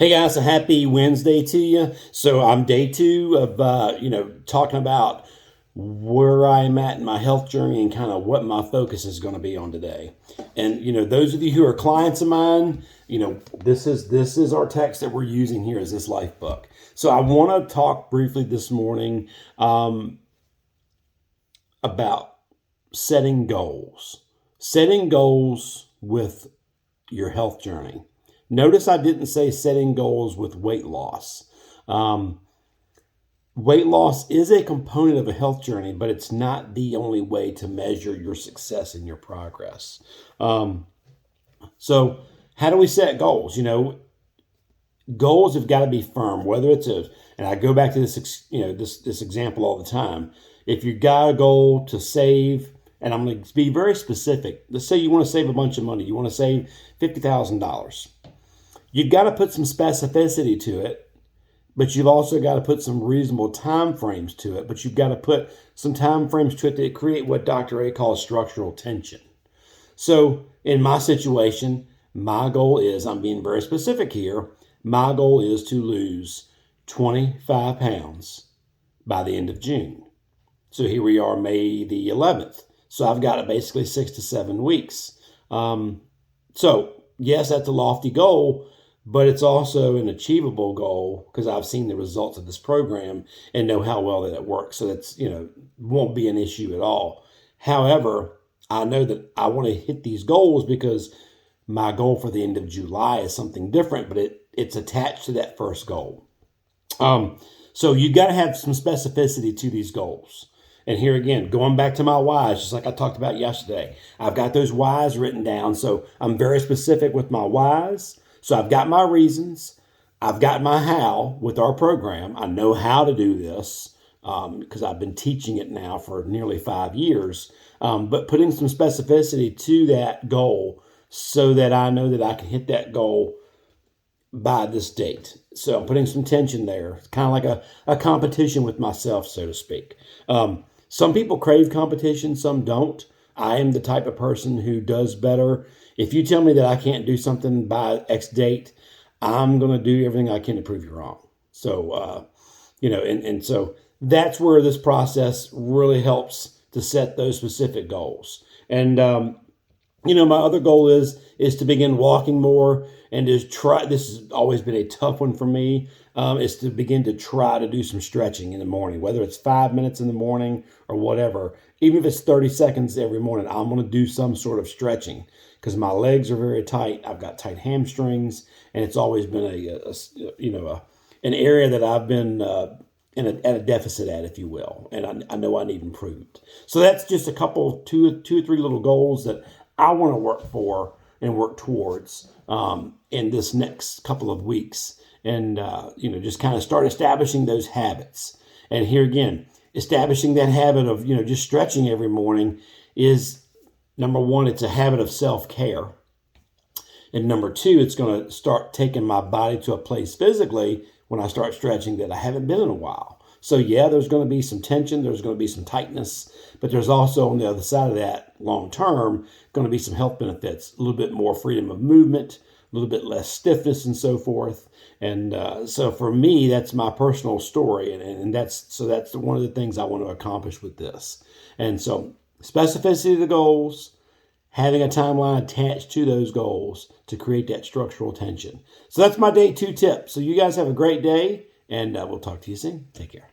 Hey guys, a happy Wednesday to you. So I'm day two of talking about where I'm at in my health journey and kind of what my focus is going to be on today. And those of you who are clients of mine, this is our text that we're using here as this life book. So I want to talk briefly this morning about setting goals with your health journey. Notice I didn't say setting goals with weight loss. Weight loss is a component of a health journey, but it's not the only way to measure your success and your progress. So, how do we set goals? Goals have got to be firm. Whether it's and I go back to this example all the time. If you got a goal to save, and I'm going to be very specific. Let's say you want to save a bunch of money. You want to save $50,000. You've got to put some specificity to it, but you've also got to put some reasonable time frames to it. But you've got to put some time frames to it that create what Dr. A calls structural tension. So in my situation, my goal is, I'm being very specific here, my goal is to lose 25 pounds by the end of June. So here we are, May the 11th. So I've got basically 6 to 7 weeks. So yes, that's a lofty goal, but it's also an achievable goal because I've seen the results of this program and know how well that it works. So that's, won't be an issue at all. However, I know that I want to hit these goals because my goal for the end of July is something different, but it's attached to that first goal. So you got to have some specificity to these goals. And here again, going back to my whys, just like I talked about yesterday, I've got those whys written down. So I'm very specific with my whys. So I've got my reasons. I've got my how with our program. I know how to do this because I've been teaching it now for nearly 5 years. But putting some specificity to that goal so that I know that I can hit that goal by this date. So I'm putting some tension there. It's kind of like a competition with myself, so to speak. Some people crave competition, some don't. I am the type of person who does better. If you tell me that I can't do something by X date, I'm going to do everything I can to prove you wrong. So, and so that's where this process really helps to set those specific goals. And, my other goal is to begin walking more and to try. This has always been a tough one for me. Is to begin to try to do some stretching in the morning, whether it's 5 minutes in the morning or whatever. Even if it's 30 seconds every morning, I'm going to do some sort of stretching because my legs are very tight. I've got tight hamstrings, and it's always been an area that I've been at a deficit at, if you will, and I know I need improved. So that's just a couple, two or three little goals that I want to work for and work towards in this next couple of weeks. And, just kind of start establishing those habits. And here again, establishing that habit of, just stretching every morning is, number one, it's a habit of self-care. And number two, it's going to start taking my body to a place physically when I start stretching that I haven't been in a while. So yeah, there's going to be some tension, there's going to be some tightness, but there's also on the other side of that, long term, going to be some health benefits, a little bit more freedom of movement, a little bit less stiffness and so forth. And so for me, that's my personal story. And that's one of the things I want to accomplish with this. And so specificity of the goals, having a timeline attached to those goals to create that structural tension. So that's my day 2 tip. So you guys have a great day, and we'll talk to you soon. Take care.